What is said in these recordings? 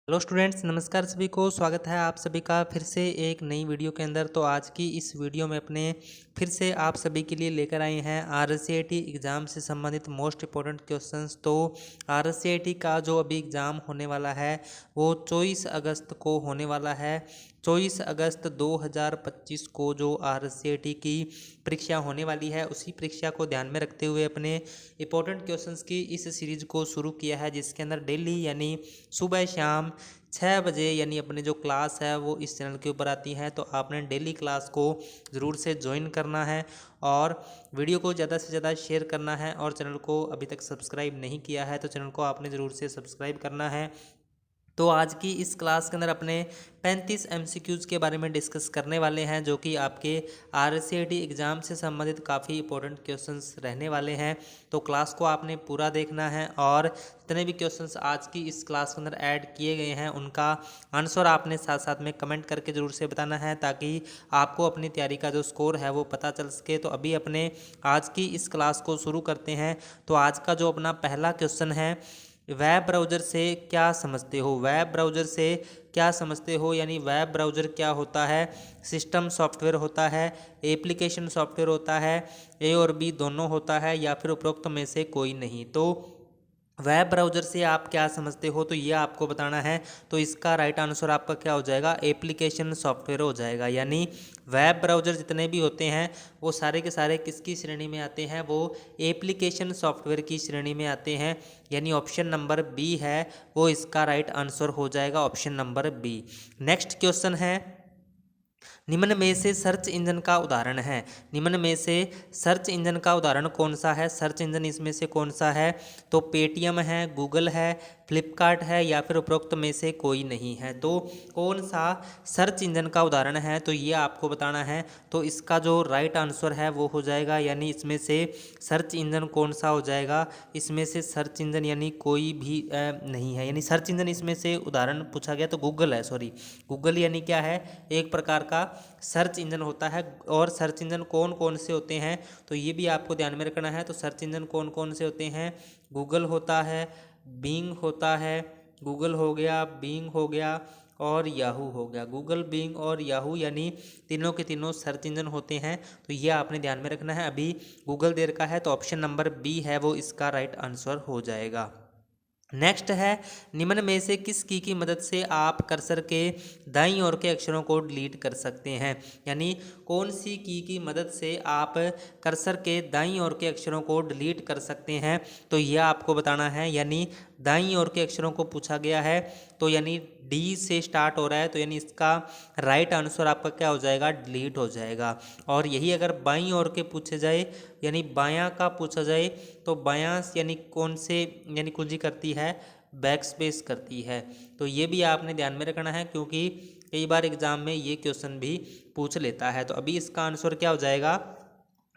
Hello students, नमस्कार सभी को। स्वागत है आप सभी का फिर से एक नई वीडियो के अंदर। तो आज की इस वीडियो में अपने फिर से आप सभी के लिए लेकर आए हैं RCIT एग्ज़ाम से संबंधित मोस्ट इम्पोर्टेंट क्वेश्चंस। तो RCIT का जो अभी एग्ज़ाम होने वाला है वो 24 अगस्त को होने वाला है। 24 अगस्त 2025 को जो RCIT की परीक्षा होने वाली है, उसी परीक्षा को ध्यान में रखते हुए अपने इम्पोर्टेंट क्वेश्चंस की इस सीरीज़ को शुरू किया है, जिसके अंदर डेली यानी सुबह शाम 6 बजे यानी अपने जो क्लास है वो इस चैनल के ऊपर आती है। तो आपने डेली क्लास को ज़रूर से ज्वाइन करना है और वीडियो को ज़्यादा से ज़्यादा शेयर करना है। और चैनल को अभी तक सब्सक्राइब नहीं किया है तो चैनल को आपने ज़रूर से सब्सक्राइब करना है। तो आज की इस क्लास के अंदर अपने 35 MCQs के बारे में डिस्कस करने वाले हैं, जो कि आपके RCIT एग्ज़ाम से संबंधित काफ़ी इंपॉर्टेंट क्वेश्चंस रहने वाले हैं। तो क्लास को आपने पूरा देखना है और जितने भी क्वेश्चंस आज की इस क्लास के अंदर ऐड किए गए हैं उनका आंसर आपने साथ साथ में कमेंट करके ज़रूर से बताना है, ताकि आपको अपनी तैयारी का जो स्कोर है वो पता चल सके। तो अभी अपने आज की इस क्लास को शुरू करते हैं। तो आज का जो अपना पहला क्वेश्चन है, वेब ब्राउज़र से क्या समझते हो। वेब ब्राउज़र से क्या समझते हो यानी वेब ब्राउज़र क्या होता है। सिस्टम सॉफ्टवेयर होता है, एप्लीकेशन सॉफ्टवेयर होता है, ए और बी दोनों होता है, या फिर उपरोक्त में से कोई नहीं। तो वेब ब्राउज़र से आप क्या समझते हो, तो ये आपको बताना है। तो इसका राइट आंसर आपका क्या हो जाएगा, एप्लीकेशन सॉफ्टवेयर हो जाएगा। यानी वेब ब्राउज़र जितने भी होते हैं वो सारे के सारे किसकी श्रेणी में आते हैं, वो एप्लीकेशन सॉफ्टवेयर की श्रेणी में आते हैं। यानी ऑप्शन नंबर बी है वो इसका राइट आंसर हो जाएगा, option number B. Next question है, निम्न में से सर्च इंजन का उदाहरण है। निम्न में से सर्च इंजन का उदाहरण कौन सा है। सर्च इंजन इसमें से कौन सा है, तो पेटीएम है, गूगल है, फ्लिपकार्ट है, या फिर उपरोक्त में से कोई नहीं है। तो कौन सा सर्च इंजन का उदाहरण है, तो ये आपको बताना है। तो इसका जो राइट आंसर है वो हो जाएगा, यानी इसमें से सर्च इंजन कौन सा हो जाएगा, इसमें से सर्च इंजन यानी कोई भी नहीं है। यानी सर्च इंजन इसमें से उदाहरण पूछा गया तो गूगल है, सॉरी गूगल यानी क्या है, एक प्रकार का सर्च इंजन होता है। और सर्च इंजन कौन कौन से होते हैं, तो ये भी आपको ध्यान में रखना है। तो सर्च इंजन कौन कौन से होते हैं, गूगल होता है, बिंग होता है, गूगल हो गया, बिंग हो गया और याहू हो गया। गूगल, बिंग और याहू यानी तीनों के तीनों सर्च इंजन होते हैं। तो ये आपने ध्यान में रखना है। अभी गूगल दे रखा है तो ऑप्शन नंबर बी है वो इसका राइट आंसर हो जाएगा। नेक्स्ट है, निम्न में से किस की मदद से आप कर्सर के दाईं ओर के अक्षरों को डिलीट कर सकते हैं। यानी कौन सी की मदद से आप कर्सर के दाईं ओर के अक्षरों को डिलीट कर सकते हैं, तो यह आपको बताना है। यानी दाईं ओर के अक्षरों को पूछा गया है, तो यानी डी से स्टार्ट हो रहा है, तो यानी इसका राइट आंसर आपका क्या हो जाएगा, डिलीट हो जाएगा। और यही अगर बाईं ओर के पूछे जाए यानी बायां का पूछा जाए, तो बायां यानी कौन से यानी कुंजी करती है, बैक स्पेस करती है। तो ये भी आपने ध्यान में रखना है, क्योंकि कई बार एग्जाम में ये क्वेश्चन भी पूछ लेता है। तो अभी इसका आंसर क्या हो जाएगा,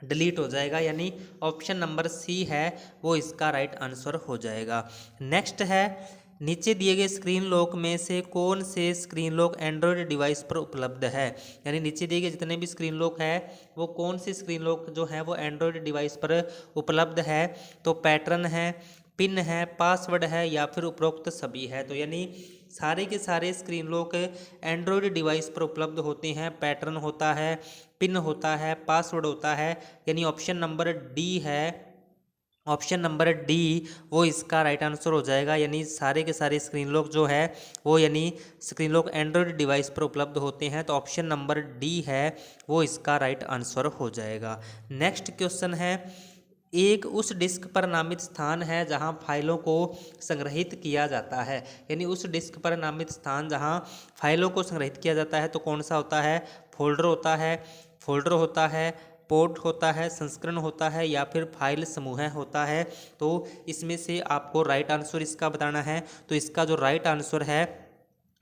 डिलीट हो जाएगा। यानी ऑप्शन नंबर सी है वो इसका राइट आंसर हो जाएगा। नेक्स्ट है, नीचे दिए गए स्क्रीन लॉक में से कौन से स्क्रीन लॉक एंड्रॉयड डिवाइस पर उपलब्ध है। यानी नीचे दिए गए जितने भी स्क्रीन लॉक है वो कौन सी स्क्रीन लॉक जो है वो एंड्रॉयड डिवाइस पर उपलब्ध है, तो पैटर्न है, पिन है, पासवर्ड है, या फिर उपरोक्त सभी है। तो यानी सारे के सारे स्क्रीन लॉक एंड्रॉयड डिवाइस पर उपलब्ध होते हैं। पैटर्न होता है, पिन होता है, पासवर्ड होता है। यानी ऑप्शन नंबर डी है, ऑप्शन नंबर डी वो इसका राइट आंसर हो जाएगा। यानी सारे के सारे स्क्रीन लॉक जो है वो यानी स्क्रीन लॉक एंड्रॉयड डिवाइस पर उपलब्ध होते हैं। तो ऑप्शन नंबर डी है वो इसका राइट आंसर हो जाएगा। नेक्स्ट क्वेश्चन है, एक उस डिस्क पर नामित स्थान है जहां फाइलों को संग्रहित किया जाता है। यानी उस डिस्क पर नामित स्थान जहां फाइलों को संग्रहित किया जाता है, तो कौन सा होता है, फोल्डर होता है, पोर्ट होता है, संस्करण होता है, या फिर फाइल समूह होता है। तो इसमें से आपको राइट आंसर इसका बताना है। तो इसका जो राइट आंसर है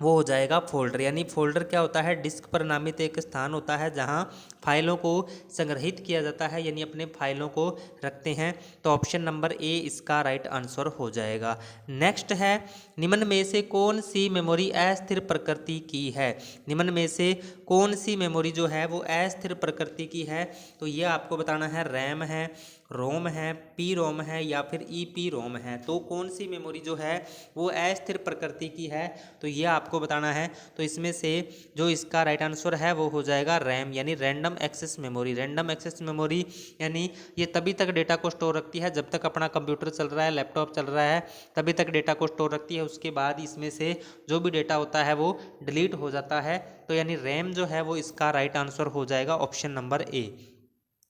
वो हो जाएगा फोल्डर। यानी फोल्डर क्या होता है, डिस्क पर नामित एक स्थान होता है जहां फाइलों को संग्रहित किया जाता है, यानी अपने फाइलों को रखते हैं। तो ऑप्शन नंबर ए इसका राइट आंसर हो जाएगा। नेक्स्ट है, निम्न में से कौन सी मेमोरी अस्थिर प्रकृति की है। निम्न में से कौन सी मेमोरी जो है वो अस्थिर प्रकृति की है, तो ये आपको बताना है। रैम है, रोम है, पी रोम है या फिर ई पी रोम है। तो कौन सी मेमोरी जो है वो अस्थिर प्रकृति की है, तो ये आपको बताना है। तो इसमें से जो इसका राइट आंसर है वो हो जाएगा रैम, यानी random access memory. Random access memory यानी ये तभी तक डेटा को स्टोर रखती है जब तक अपना कंप्यूटर चल रहा है, लैपटॉप चल रहा है, तभी तक डेटा को स्टोर रखती है। उसके बाद इसमें से जो भी डेटा होता है वो डिलीट हो जाता है। तो यानी रैम जो है वो इसका राइट आंसर हो जाएगा option number A.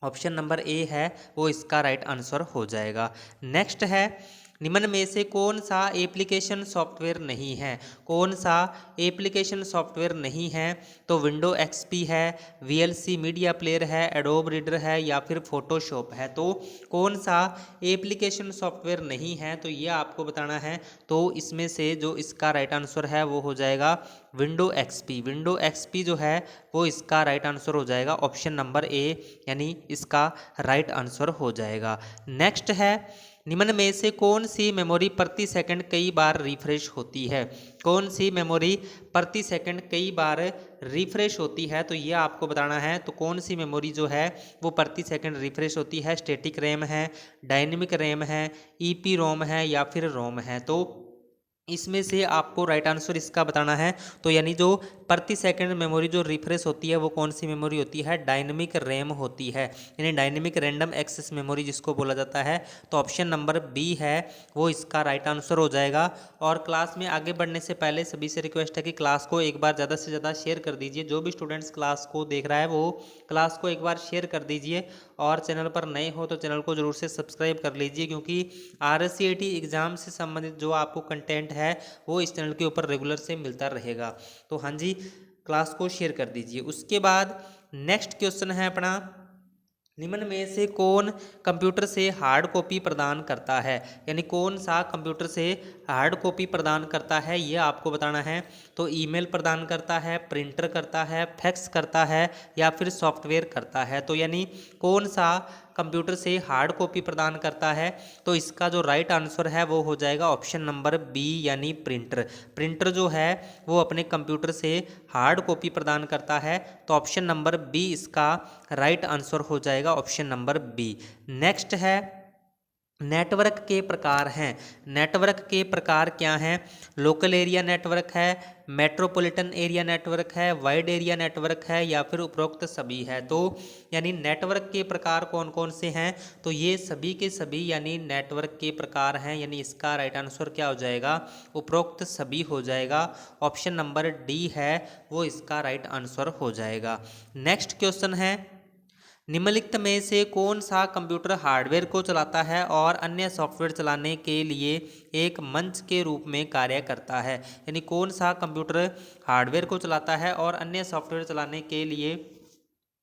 Option number A है वो इसका राइट आंसर हो जाएगा। नेक्स्ट है, निम्न में से कौन सा एप्लीकेशन सॉफ्टवेयर नहीं है? कौन सा एप्लीकेशन सॉफ्टवेयर नहीं है? तो विंडो एक्सपी है, वीएलसी मीडिया प्लेयर है, एडोब रीडर है या फिर फोटोशॉप है। तो कौन सा एप्लीकेशन सॉफ्टवेयर नहीं है, तो ये आपको बताना है। तो इसमें से जो इसका राइट आंसर है वो हो जाएगा विंडो एक्सपी। विंडो एक्सपी जो है वो इसका राइट आंसर हो जाएगा ऑप्शन नंबर ए, यानी इसका राइट आंसर हो जाएगा। नेक्स्ट है, निम्न में से कौन सी मेमोरी प्रति सेकंड कई बार रिफ्रेश होती है? कौन सी मेमोरी प्रति सेकंड कई बार रिफ्रेश होती है, तो ये आपको बताना है। तो कौन सी मेमोरी जो है वो प्रति सेकंड रिफ्रेश होती है? स्टैटिक रैम है, डायनेमिक रैम है, ईपी रोम है या फिर रोम है। तो इसमें से आपको राइट आंसर इसका बताना है। तो यानी जो प्रति सेकंड मेमोरी जो रिफ्रेश होती है वो कौन सी मेमोरी होती है? डायनेमिक रैम होती है, यानी डायनेमिक रैंडम एक्सेस मेमोरी जिसको बोला जाता है। तो ऑप्शन नंबर बी है वो इसका राइट आंसर हो जाएगा। और क्लास में आगे बढ़ने से पहले सभी से रिक्वेस्ट है कि क्लास को एक बार ज़्यादा से ज़्यादा शेयर कर दीजिए। जो भी स्टूडेंट्स क्लास को देख रहा है वो क्लास को एक बार शेयर कर दीजिए। और चैनल पर नए हो तो चैनल को ज़रूर से सब्सक्राइब कर लीजिए, क्योंकि RCET एग्ज़ाम से संबंधित जो आपको कंटेंट है वो इस चैनल के ऊपर रेगुलर से मिलता रहेगा। तो हाँ जी, क्लास को शेयर कर दीजिए। उसके बाद नेक्स्ट क्वेश्चन है अपना, निम्न में से कौन कंप्यूटर से हार्ड कॉपी प्रदान करता है? यानी कौन सा कंप्यूटर से हार्ड कॉपी प्रदान करता है, ये आपको बताना है। तो ईमेल प्रदान करता है, प्रिंटर करता है, फैक्स करता है या फिर सॉफ्टवेयर करता है। तो यानी कौन सा कंप्यूटर से हार्ड कॉपी प्रदान करता है, तो इसका जो राइट आंसर है वो हो जाएगा ऑप्शन नंबर बी, यानी प्रिंटर। प्रिंटर जो है वो अपने कंप्यूटर से हार्ड कॉपी प्रदान करता है। तो ऑप्शन नंबर बी इसका राइट आंसर हो जाएगा, ऑप्शन नंबर बी। नेक्स्ट है, नेटवर्क के प्रकार हैं। नेटवर्क के प्रकार क्या हैं? लोकल एरिया नेटवर्क है, मेट्रोपॉलिटन एरिया नेटवर्क है, वाइड एरिया नेटवर्क है या फिर उपरोक्त सभी है। तो यानी नेटवर्क के प्रकार कौन कौन से हैं, तो ये सभी के सभी यानी नेटवर्क के प्रकार हैं, यानी इसका राइट आंसर क्या हो जाएगा? उपरोक्त सभी हो जाएगा। ऑप्शन नंबर डी है वो इसका राइट आंसर हो जाएगा। नेक्स्ट क्वेश्चन है, निम्नलिखित में से कौन सा कंप्यूटर हार्डवेयर को चलाता है और अन्य सॉफ्टवेयर चलाने के लिए एक मंच के रूप में कार्य करता है? यानी कौन सा कंप्यूटर हार्डवेयर को चलाता है और अन्य सॉफ्टवेयर चलाने के लिए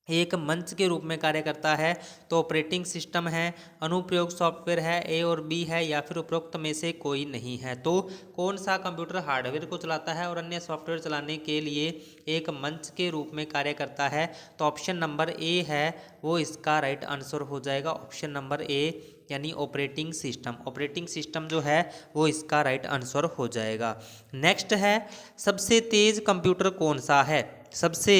एक मंच के रूप में कार्य करता है? तो ऑपरेटिंग सिस्टम है, अनुप्रयोग सॉफ्टवेयर है, ए और बी है या फिर उपरोक्त में से कोई नहीं है। तो कौन सा कंप्यूटर हार्डवेयर को चलाता है और अन्य सॉफ्टवेयर चलाने के लिए एक मंच के रूप में कार्य करता है? तो ऑप्शन नंबर ए है वो इसका राइट आंसर हो जाएगा, ऑप्शन नंबर ए, यानी ऑपरेटिंग सिस्टम। ऑपरेटिंग सिस्टम जो है वो इसका राइट आंसर हो जाएगा। नेक्स्ट है, सबसे तेज कंप्यूटर कौन सा है? सबसे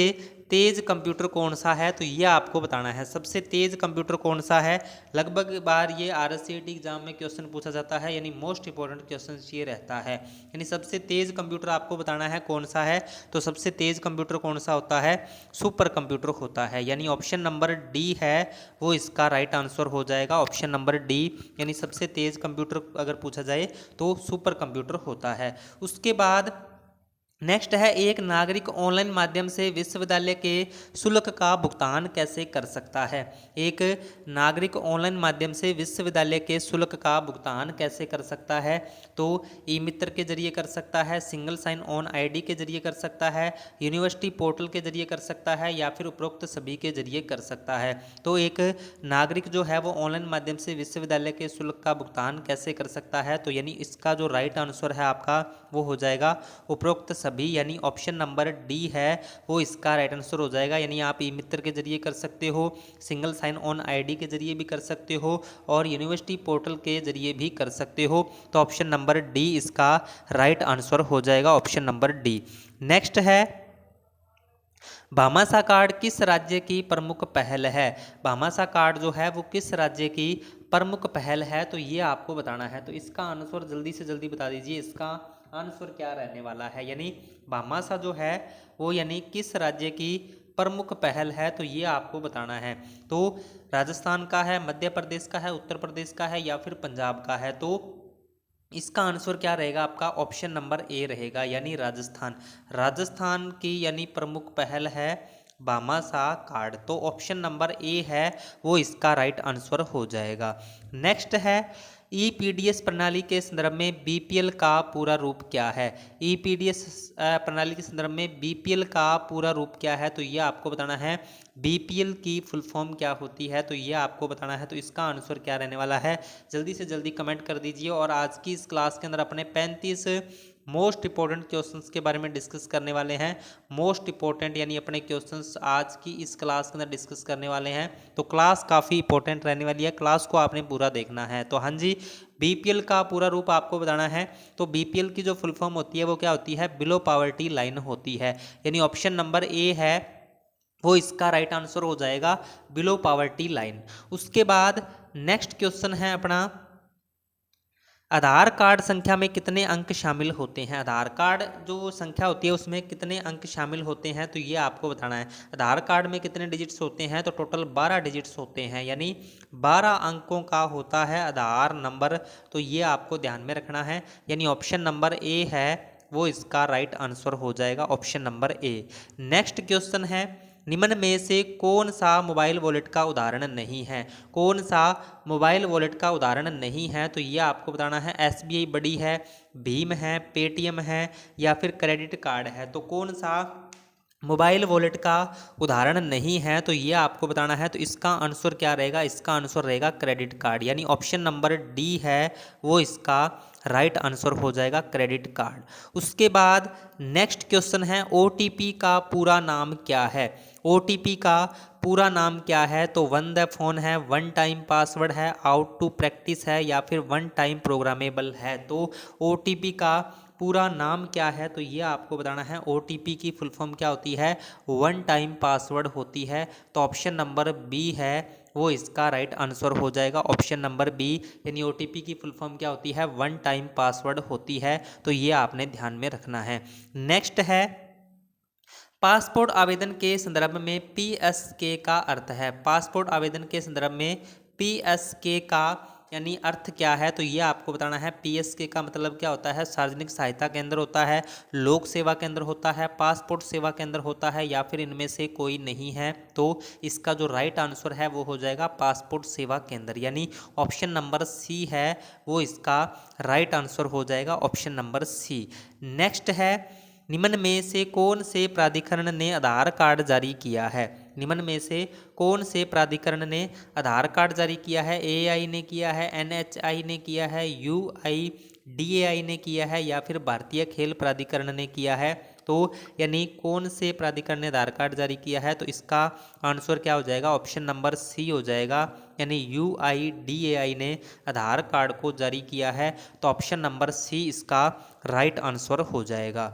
तेज कंप्यूटर कौन सा है, तो ये आपको बताना है। सबसे तेज कंप्यूटर कौन सा है? लगभग बार ये RCET एग्जाम में क्वेश्चन पूछा जाता है, यानी मोस्ट इंपॉर्टेंट क्वेश्चन ये रहता है। यानी सबसे तेज कंप्यूटर आपको बताना है कौन सा है। तो सबसे तेज कंप्यूटर कौन सा होता है? सुपर कंप्यूटर होता है, यानी ऑप्शन नंबर डी है वो इसका राइट आंसर हो जाएगा, ऑप्शन नंबर डी। यानी सबसे तेज कंप्यूटर अगर पूछा जाए तो सुपर कंप्यूटर होता है। उसके बाद नेक्स्ट है, एक नागरिक ऑनलाइन माध्यम से विश्वविद्यालय के शुल्क का भुगतान कैसे कर सकता है? एक नागरिक ऑनलाइन माध्यम से विश्वविद्यालय के शुल्क का भुगतान कैसे कर सकता है? तो ई मित्र के जरिए कर सकता है, सिंगल साइन ऑन आईडी के जरिए कर सकता है, यूनिवर्सिटी पोर्टल के जरिए कर सकता है या फिर उपरोक्त सभी के जरिए कर सकता है। तो एक नागरिक जो है वो ऑनलाइन माध्यम से विश्वविद्यालय के शुल्क का भुगतान कैसे कर सकता है? तो यानी इसका जो राइट आंसर है आपका वो हो जाएगा उपरोक्त सभी, यानी ऑप्शन नंबर डी है वो इसका राइट आंसर हो जाएगा। यानी आप ई मित्र के जरिए कर सकते हो, सिंगल साइन ऑन आईडी के जरिए भी कर सकते हो और यूनिवर्सिटी पोर्टल के जरिए भी कर सकते हो। तो ऑप्शन नंबर डी इसका राइट आंसर हो जाएगा, ऑप्शन नंबर डी। नेक्स्ट है, भामाशाह कार्ड किस राज्य की प्रमुख पहल है? भामाशाह कार्ड जो है वो किस राज्य की प्रमुख पहल है, तो ये आपको बताना है। तो इसका आंसर जल्दी से जल्दी बता दीजिए, इसका आंसर क्या रहने वाला है। यानी भामाशाह जो है वो यानी किस राज्य की प्रमुख पहल है, तो ये आपको बताना है। तो राजस्थान का है, मध्य प्रदेश का है, उत्तर प्रदेश का है या फिर पंजाब का है। तो इसका आंसर क्या रहेगा आपका? ऑप्शन नंबर ए रहेगा, यानी राजस्थान। राजस्थान की यानी प्रमुख पहल है भामाशाह कार्ड। तो ऑप्शन नंबर ए है वो इसका राइट आंसर हो जाएगा। नेक्स्ट है ईपीडीएस प्रणाली के संदर्भ में बीपीएल का पूरा रूप क्या है? ईपीडीएस प्रणाली के संदर्भ में बीपीएल का पूरा रूप क्या है, तो ये आपको बताना है। बीपीएल की फुल फॉर्म क्या होती है, तो ये आपको बताना है। तो इसका आंसर क्या रहने वाला है, जल्दी से जल्दी कमेंट कर दीजिए। और आज की इस क्लास के अंदर अपने 35 मोस्ट इंपॉर्टेंट क्वेश्चंस के बारे में डिस्कस करने वाले हैं। मोस्ट इंपॉर्टेंट यानी अपने क्वेश्चंस आज की इस क्लास के अंदर डिस्कस करने वाले हैं। तो क्लास काफ़ी इंपॉर्टेंट रहने वाली है, क्लास को आपने पूरा देखना है। तो हाँ जी, बीपीएल का पूरा रूप आपको बताना है। तो बीपीएल की जो फुल फॉर्म होती है वो क्या होती है? बिलो पावर्टी लाइन होती है, यानी ऑप्शन नंबर ए है वो इसका राइट आंसर हो जाएगा, बिलो पावर्टी लाइन। उसके बाद नेक्स्ट क्वेश्चन है अपना, आधार कार्ड संख्या में कितने अंक शामिल होते हैं? आधार कार्ड जो संख्या होती है उसमें कितने अंक शामिल होते हैं, तो ये आपको बताना है। आधार कार्ड में कितने डिजिट्स होते हैं, तो टोटल 12 डिजिट्स होते हैं, यानी 12 अंकों का होता है आधार नंबर। तो ये आपको ध्यान में रखना है, यानी ऑप्शन नंबर ए है वो इसका राइट आंसर हो जाएगा, option number A. Next question है, निम्न में से कौन सा मोबाइल वॉलेट का उदाहरण नहीं है? कौन सा मोबाइल वॉलेट का उदाहरण नहीं है, तो ये आपको बताना है। एसबीआई बड़ी है, भीम है, पेटीएम है या फिर क्रेडिट कार्ड है। तो कौन सा मोबाइल वॉलेट का उदाहरण नहीं है, तो ये आपको बताना है। तो इसका आंसर क्या रहेगा? इसका आंसर रहेगा क्रेडिट कार्ड, यानी ऑप्शन नंबर डी है वो इसका राइट आंसर हो जाएगा, क्रेडिट कार्ड। उसके बाद नेक्स्ट क्वेश्चन है, ओटीपी का पूरा नाम क्या है? ओटीपी का पूरा नाम क्या है? तो वन द फोन है, वन टाइम पासवर्ड है, आउट टू प्रैक्टिस है या फिर वन टाइम प्रोग्रामेबल है। तो ओटीपी का पूरा नाम क्या है, तो ये आपको बताना है। ओटीपी की फुल फॉर्म क्या होती है? वन टाइम पासवर्ड होती है। तो ऑप्शन नंबर बी है वो इसका राइट आंसर हो जाएगा, ऑप्शन नंबर बी, यानी ओटीपी की फुल फॉर्म क्या होती है? वन टाइम पासवर्ड होती है। तो ये आपने ध्यान में रखना है। नेक्स्ट है, पासपोर्ट आवेदन के संदर्भ में पीएसके का अर्थ है। पासपोर्ट आवेदन के संदर्भ में पीएसके का यानी अर्थ क्या है, तो ये आपको बताना है। पीएसके का मतलब क्या होता है? सार्वजनिक सहायता केंद्र होता है, लोक सेवा केंद्र होता है, पासपोर्ट सेवा केंद्र होता है या फिर इनमें से कोई नहीं है। तो इसका जो राइट आंसर है वो हो जाएगा पासपोर्ट सेवा केंद्र, यानी ऑप्शन नंबर सी है वो इसका राइट आंसर हो जाएगा, ऑप्शन नंबर सी। नेक्स्ट है, निम्न में से कौन से प्राधिकरण ने आधार कार्ड जारी किया है? निम्न में से कौन से प्राधिकरण ने आधार कार्ड जारी किया है? एआई ने किया है, एनएचआई ने किया है, यूआईडीएआई ने किया है या फिर भारतीय खेल प्राधिकरण ने किया है। तो यानी कौन से प्राधिकरण ने आधार कार्ड जारी किया है, तो इसका आंसर क्या हो जाएगा? ऑप्शन नंबर सी हो जाएगा, यानी यूआईडीएआई ने आधार कार्ड को जारी किया है। तो ऑप्शन नंबर सी इसका राइट आंसर हो जाएगा।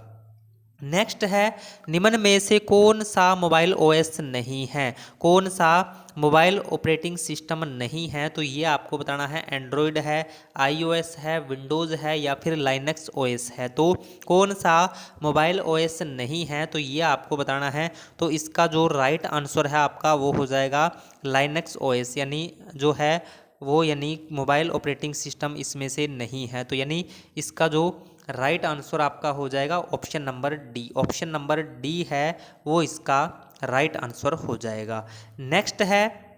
नेक्स्ट है, निम्न में से कौन सा मोबाइल ओएस नहीं है? कौन सा मोबाइल ऑपरेटिंग सिस्टम नहीं है, तो ये आपको बताना है। एंड्रॉयड है, आईओएस है, विंडोज़ है या फिर लाइनक्स ओएस है। तो कौन सा मोबाइल ओएस नहीं है, तो ये आपको बताना है। तो इसका जो राइट आंसर है आपका वो हो जाएगा लाइनक्स ओएस, यानी जो है वो यानी मोबाइल ऑपरेटिंग सिस्टम इसमें से नहीं है। तो यानी इसका जो राइट आंसर आपका हो जाएगा option number D, option number D है वो इसका राइट आंसर हो जाएगा। नेक्स्ट है,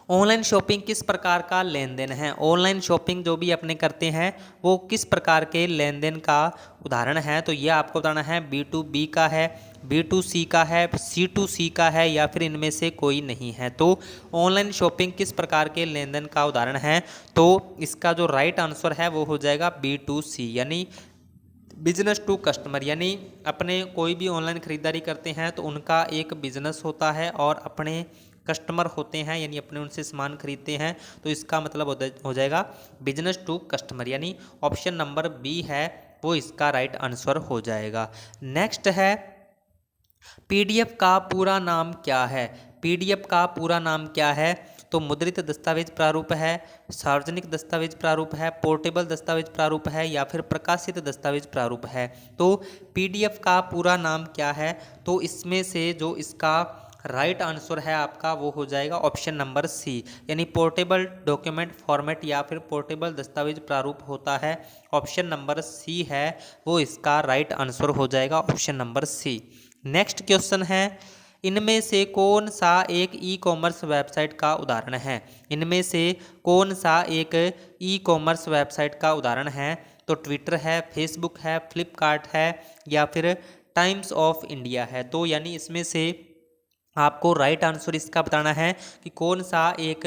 ऑनलाइन शॉपिंग किस प्रकार का लेन देन है? ऑनलाइन शॉपिंग जो भी अपने करते हैं वो किस प्रकार के लेन देन का उदाहरण है, तो ये आपको बताना है। B2B का है, B2C का है, C2C का है या फिर इनमें से कोई नहीं है। तो ऑनलाइन शॉपिंग किस प्रकार के लेन देन का उदाहरण है, तो इसका जो राइट आंसर है वो हो जाएगा B2C, यानी बिजनेस टू कस्टमर, यानी अपने कोई भी ऑनलाइन खरीदारी करते हैं तो उनका एक बिजनेस होता है और अपने कस्टमर होते हैं, यानी अपने उनसे सामान खरीदते हैं। तो इसका मतलब हो जाएगा बिजनेस टू कस्टमर, यानी ऑप्शन नंबर बी है वो इसका राइट आंसर हो जाएगा। नेक्स्ट है, पीडीएफ का पूरा नाम क्या है? पीडीएफ का पूरा नाम क्या है? तो मुद्रित दस्तावेज प्रारूप है, सार्वजनिक दस्तावेज प्रारूप है, पोर्टेबल दस्तावेज प्रारूप है या फिर प्रकाशित दस्तावेज प्रारूप है। तो पीडीएफ का पूरा नाम क्या है? तो इसमें से जो इसका राइट आंसर है आपका वो हो जाएगा ऑप्शन नंबर सी, यानी पोर्टेबल डॉक्यूमेंट फॉर्मेट या फिर पोर्टेबल दस्तावेज प्रारूप होता है। ऑप्शन नंबर सी है वो इसका राइट आंसर हो जाएगा, option number C. Next question है, इनमें से कौन सा एक ई कॉमर्स वेबसाइट का उदाहरण है? इनमें से कौन सा एक ई कॉमर्स वेबसाइट का उदाहरण है? तो ट्विटर है, फेसबुक है, फ्लिपकार्ट है या फिर टाइम्स ऑफ इंडिया है। तो यानी इसमें से आपको राइट आंसर इसका बताना है कि कौन सा एक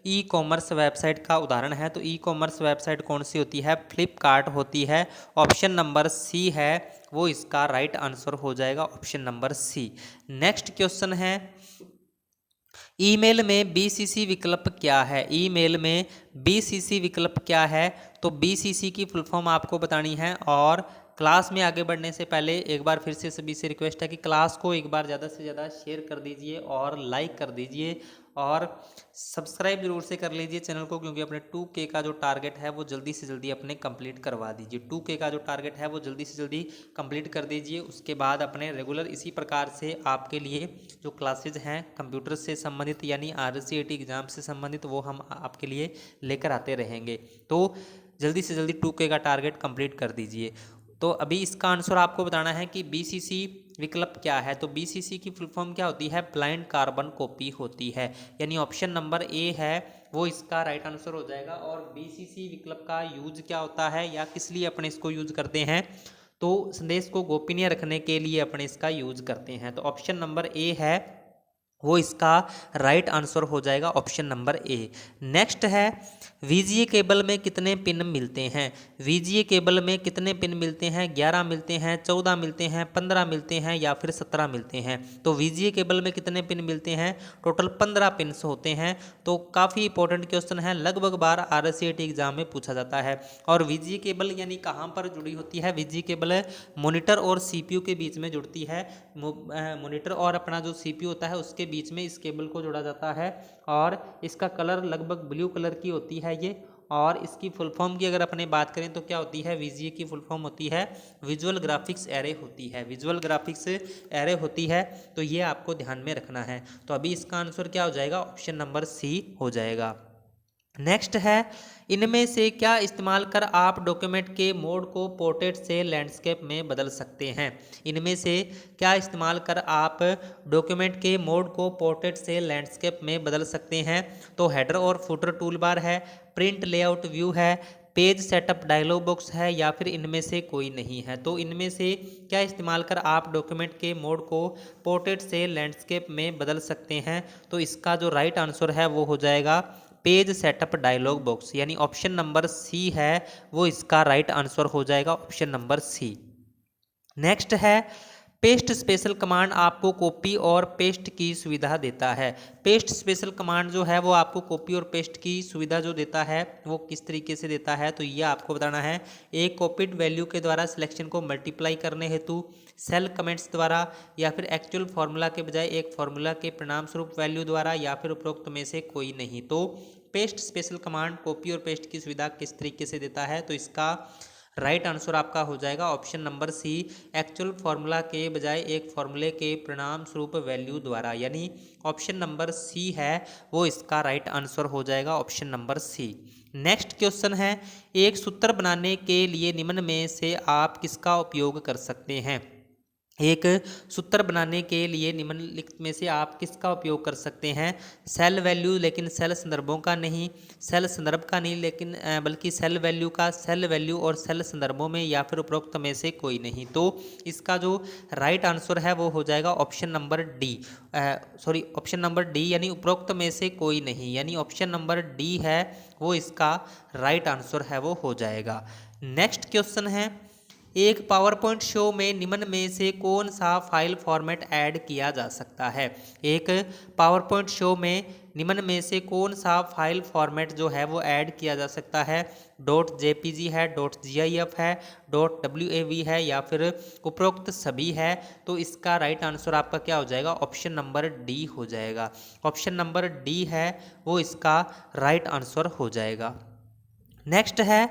ई कॉमर्स वेबसाइट का उदाहरण है। तो ई कॉमर्स वेबसाइट कौन सी होती है? फ्लिपकार्ट होती है। ऑप्शन नंबर सी है वो इसका राइट आंसर हो जाएगा, option number C. Next question है, ईमेल में बीसीसी विकल्प क्या है? ईमेल में बीसीसी विकल्प क्या है? तो बीसीसी की फुल फॉर्म आपको बतानी है। और क्लास में आगे बढ़ने से पहले एक बार फिर से सभी से रिक्वेस्ट है कि क्लास को एक बार ज़्यादा से ज़्यादा शेयर कर दीजिए और लाइक कर दीजिए और सब्सक्राइब जरूर से कर लीजिए चैनल को, क्योंकि अपने 2K का जो टारगेट है वो जल्दी से जल्दी अपने कंप्लीट करवा दीजिए। 2K का जो टारगेट है वो जल्दी से जल्दी कंप्लीट कर दीजिए। उसके बाद अपने रेगुलर इसी प्रकार से आपके लिए जो क्लासेज हैं कंप्यूटर से संबंधित यानी RCET एग्ज़ाम से संबंधित वो हम आपके लिए लेकर आते रहेंगे। तो जल्दी से जल्दी 2K का टारगेट कंप्लीट कर दीजिए। तो अभी इसका आंसर आपको बताना है कि बीसीसी विकल्प क्या है। तो बीसीसी की फुल फॉर्म क्या होती है? ब्लाइंड कार्बन कॉपी होती है, यानी ऑप्शन नंबर ए है वो इसका राइट आंसर हो जाएगा। और बीसीसी विकल्प का यूज क्या होता है या किस लिए अपने इसको यूज करते हैं? तो संदेश को गोपनीय रखने के लिए अपने इसका यूज करते हैं। तो ऑप्शन नंबर ए है वो इसका राइट आंसर हो जाएगा, ऑप्शन नंबर ए। नेक्स्ट है, वीजीए केबल में कितने पिन मिलते हैं? वीजीए केबल में कितने पिन मिलते हैं? 11 मिलते हैं, 14 मिलते हैं, 15 मिलते हैं या फिर 17 मिलते हैं। तो वीजीए केबल में कितने पिन मिलते हैं? टोटल 15 पिन्स होते हैं। तो काफ़ी इंपॉर्टेंट क्वेश्चन है, लगभग बार RCET एग्जाम में पूछा जाता है। और वीजीए केबल यानी कहाँ पर जुड़ी होती है? वीजीए केबल मॉनिटर और CPU के बीच में जुड़ती है। मॉनिटर और अपना जो CPU होता है उसके बीच में इस केबल को जोड़ा जाता है। और इसका कलर लगभग ब्लू कलर की होती है ये। और इसकी फुल फॉर्म की अगर अपने बात करें तो क्या होती है? वीजीए की फुल फॉर्म होती है विजुअल ग्राफिक्स एरे होती है, विजुअल ग्राफिक्स एरे होती है। तो ये आपको ध्यान में रखना है। तो अभी इसका आंसर क्या हो जाएगा? ऑप्शन नंबर सी हो जाएगा। नेक्स्ट है, इनमें से क्या इस्तेमाल कर आप डॉक्यूमेंट के मोड को पोर्ट्रेट से लैंडस्केप में बदल सकते हैं? इनमें से क्या इस्तेमाल कर आप डॉक्यूमेंट के मोड को पोर्ट्रेट से लैंडस्केप में बदल सकते हैं? तो हेडर और फुटर टूल बार है, प्रिंट लेआउट व्यू है, पेज सेटअप डायलॉग बॉक्स है या फिर इनमें से कोई नहीं है। तो इनमें से क्या इस्तेमाल कर आप डॉक्यूमेंट के मोड को पोर्ट्रेट से लैंडस्केप में बदल सकते हैं? तो इसका जो राइट आंसर है वो हो जाएगा पेज सेटअप डायलॉग बॉक्स, यानी ऑप्शन नंबर सी है वो इसका राइट आंसर हो जाएगा, ऑप्शन नंबर सी। नेक्स्ट है, पेस्ट स्पेशल कमांड आपको कॉपी और पेस्ट की सुविधा देता है। पेस्ट स्पेशल कमांड जो है वो आपको कॉपी और पेस्ट की सुविधा जो देता है वो किस तरीके से देता है? तो ये आपको बताना है, एक कॉपीड वैल्यू के द्वारा सिलेक्शन को मल्टीप्लाई करने हेतु, सेल कमेंट्स द्वारा या फिर एक्चुअल फार्मूला के बजाय एक फार्मूला के परिणाम स्वरूप वैल्यू द्वारा या फिर उपरोक्त में से कोई नहीं। तो पेस्ट स्पेशल कमांड कॉपी और पेस्ट की सुविधा किस तरीके से देता है? तो इसका राइट आंसर आपका हो जाएगा option number C, actual formula के बजाय एक फार्मूले के परिणाम स्वरूप वैल्यू द्वारा, यानी ऑप्शन नंबर सी है वो इसका राइट आंसर हो जाएगा, option number C. Next question है, एक सूत्र बनाने के लिए निम्न में से आप किसका उपयोग कर सकते हैं? एक सूत्र बनाने के लिए निम्नलिखित में से आप किसका उपयोग कर सकते हैं? सेल वैल्यू, लेकिन सेल संदर्भों का नहीं, सेल संदर्भ का नहीं लेकिन बल्कि सेल वैल्यू का, सेल वैल्यू और सेल संदर्भों में या फिर उपरोक्त में से कोई नहीं। तो इसका जो राइट आंसर है वो हो जाएगा option number D, option number D, यानी उपरोक्त में से कोई नहीं, यानी ऑप्शन नंबर डी है वो इसका राइट आंसर है वो हो जाएगा। नेक्स्ट क्वेश्चन है, एक पावर पॉइंट शो में निम्न में से कौन सा फाइल फॉर्मेट ऐड किया जा सकता है? एक पावर पॉइंट शो में निम्न में से कौन सा फाइल फॉर्मेट जो है वो ऐड किया जा सकता है? .jpg है, .gif है, .wav है या फिर उपरोक्त सभी है? तो इसका राइट आंसर आपका क्या हो जाएगा? ऑप्शन नंबर डी हो जाएगा। ऑप्शन नंबर डी है वो इसका राइट आंसर हो जाएगा। नेक्स्ट है,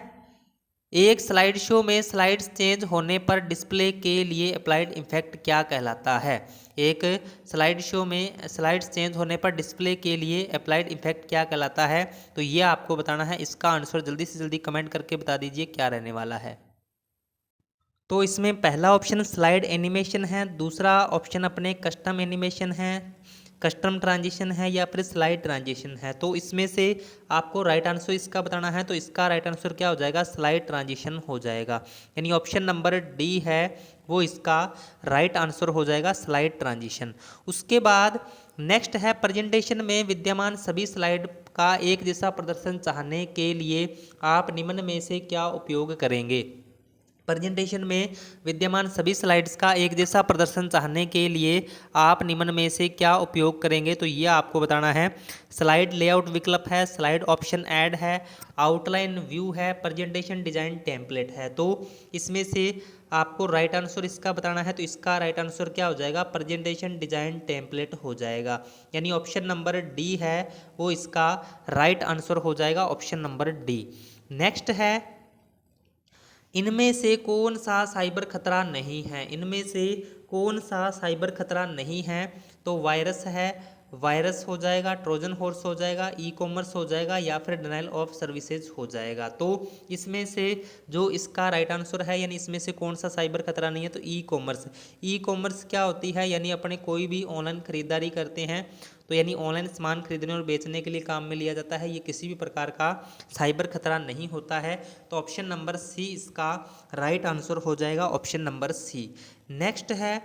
एक स्लाइड शो में स्लाइड्स चेंज होने पर डिस्प्ले के लिए अप्लाइड इफेक्ट क्या कहलाता है? एक स्लाइड शो में स्लाइड्स चेंज होने पर डिस्प्ले के लिए अप्लाइड इफेक्ट क्या कहलाता है? तो ये आपको बताना है। इसका आंसर जल्दी से जल्दी कमेंट करके बता दीजिए क्या रहने वाला है। तो इसमें पहला ऑप्शन स्लाइड एनिमेशन है, दूसरा ऑप्शन अपने कस्टम एनिमेशन है, कस्टम ट्रांजिशन है या फिर स्लाइड ट्रांजिशन है। तो इसमें से आपको राइट आंसर इसका बताना है। तो इसका राइट आंसर क्या हो जाएगा? स्लाइड ट्रांजिशन हो जाएगा। यानी ऑप्शन नंबर डी है वो इसका राइट आंसर हो जाएगा, स्लाइड ट्रांजिशन। उसके बाद नेक्स्ट है, प्रेजेंटेशन में विद्यमान सभी स्लाइड का एक जैसा प्रदर्शन चाहने के लिए आप निम्न में से क्या उपयोग करेंगे? प्रेजेंटेशन में विद्यमान सभी स्लाइड्स का एक जैसा प्रदर्शन चाहने के लिए आप निम्न में से क्या उपयोग करेंगे? तो ये आपको बताना है। स्लाइड लेआउट विकल्प है, स्लाइड ऑप्शन ऐड है, आउटलाइन व्यू है, प्रेजेंटेशन डिजाइन टेम्पलेट है। तो इसमें से आपको राइट आंसर इसका बताना है। तो इसका राइट आंसर क्या हो जाएगा? प्रेजेंटेशन डिजाइन टेम्पलेट हो जाएगा। यानी ऑप्शन नंबर डी है वो इसका राइट आंसर हो जाएगा, ऑप्शन नंबर डी। नेक्स्ट है, इनमें से कौन सा साइबर खतरा नहीं है? इनमें से कौन सा साइबर खतरा नहीं है? तो वायरस है, वायरस हो जाएगा, ट्रोजन हॉर्स हो जाएगा, ई कॉमर्स हो जाएगा या फिर डिनाइल ऑफ सर्विसेज हो जाएगा। तो इसमें से जो इसका राइट आंसर है, यानी इसमें से कौन सा साइबर खतरा नहीं है? तो ई कॉमर्स। ई कॉमर्स क्या होती है? यानी अपने कोई भी ऑनलाइन खरीदारी करते हैं तो यानी ऑनलाइन सामान खरीदने और बेचने के लिए काम में लिया जाता है। ये किसी भी प्रकार का साइबर खतरा नहीं होता है। तो ऑप्शन नंबर सी इसका राइट आंसर हो जाएगा, ऑप्शन नंबर सी। नेक्स्ट है,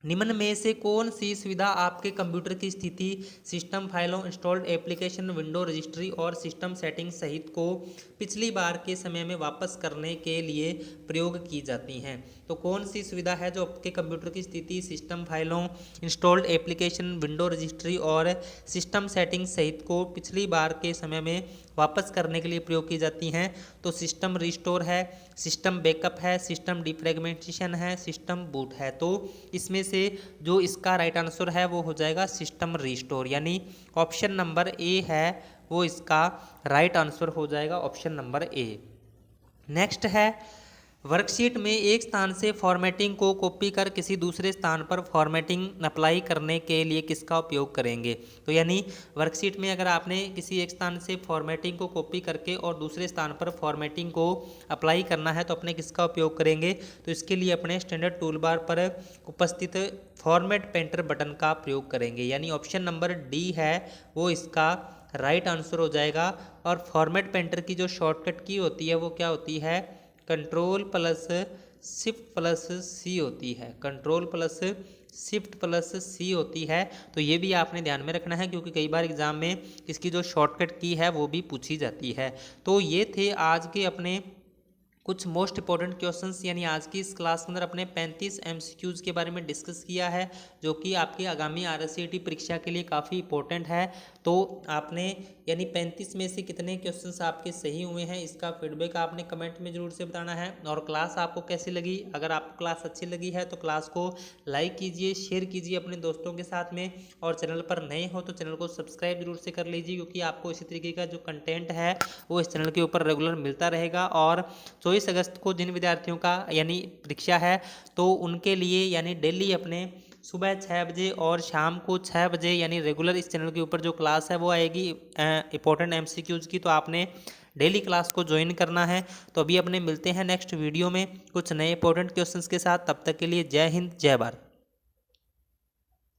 निम्न में से कौन सी सुविधा आपके कंप्यूटर की स्थिति, सिस्टम फाइलों, इंस्टॉल्ड एप्लीकेशन, विंडो रजिस्ट्री और सिस्टम सेटिंग सहित को पिछली बार के समय में वापस करने के लिए प्रयोग की जाती हैं? तो कौन सी सुविधा है जो आपके कंप्यूटर की स्थिति, सिस्टम फाइलों, इंस्टॉल्ड एप्लीकेशन, विंडो रजिस्ट्री और सिस्टम सेटिंग सहित को पिछली बार के समय में वापस करने के लिए प्रयोग की जाती हैं? तो सिस्टम रिस्टोर है, सिस्टम बैकअप है, सिस्टम डिफ्रेगमेंटेशन है, सिस्टम बूट है। तो इसमें से जो इसका राइट आंसर है वो हो जाएगा सिस्टम रिस्टोर। यानी ऑप्शन नंबर ए है वो इसका राइट आंसर हो जाएगा, ऑप्शन नंबर ए। नेक्स्ट है, वर्कशीट में एक स्थान से फॉर्मेटिंग को कॉपी कर किसी दूसरे स्थान पर फॉर्मेटिंग अप्लाई करने के लिए किसका उपयोग करेंगे? तो यानी वर्कशीट में अगर आपने किसी एक स्थान से फॉर्मेटिंग को कॉपी करके और दूसरे स्थान पर फॉर्मेटिंग को अप्लाई करना है तो अपने किसका उपयोग करेंगे? तो इसके लिए अपने स्टैंडर्ड टूल बार पर उपस्थित फॉर्मेट पेंटर बटन का प्रयोग करेंगे। यानी ऑप्शन नंबर डी है वो इसका राइट आंसर हो जाएगा। और फॉर्मेट पेंटर की जो शॉर्टकट की होती है वो क्या होती है? कंट्रोल प्लस शिफ्ट प्लस सी होती है, कंट्रोल प्लस शिफ्ट प्लस सी होती है। तो ये भी आपने ध्यान में रखना है क्योंकि कई बार एग्जाम में इसकी जो शॉर्टकट की है वो भी पूछी जाती है। तो ये थे आज के अपने कुछ मोस्ट इंपॉर्टेंट क्वेश्चंस, यानी आज की इस क्लास के अंदर अपने 35 एमसीक्यूज़ के बारे में डिस्कस किया है जो कि आपकी आगामी आरसीईटी परीक्षा के लिए काफ़ी इंपॉर्टेंट है। तो आपने यानी 35 में से कितने क्वेश्चंस आपके सही हुए हैं इसका फीडबैक आपने कमेंट में ज़रूर से बताना है। और क्लास आपको कैसी लगी? अगर आपको क्लास अच्छी लगी है तो क्लास को लाइक कीजिए, शेयर कीजिए अपने दोस्तों के साथ में, और चैनल पर नए हो तो चैनल को सब्सक्राइब जरूर से कर लीजिए क्योंकि आपको इसी तरीके का जो कंटेंट है वो इस चैनल के ऊपर रेगुलर मिलता रहेगा। और 24 अगस्त को जिन विद्यार्थियों का यानी परीक्षा है तो उनके लिए यानी डेली अपने सुबह 6 बजे और शाम को 6 बजे यानी रेगुलर इस चैनल के ऊपर जो क्लास है वो आएगी इंपॉर्टेंट एमसीक्यूज़ की। तो आपने डेली क्लास को ज्वाइन करना है। तो अभी अपने मिलते हैं नेक्स्ट वीडियो में कुछ नए इंपॉर्टेंट क्वेश्चंस के साथ। तब तक के लिए जय हिंद, जय भारत।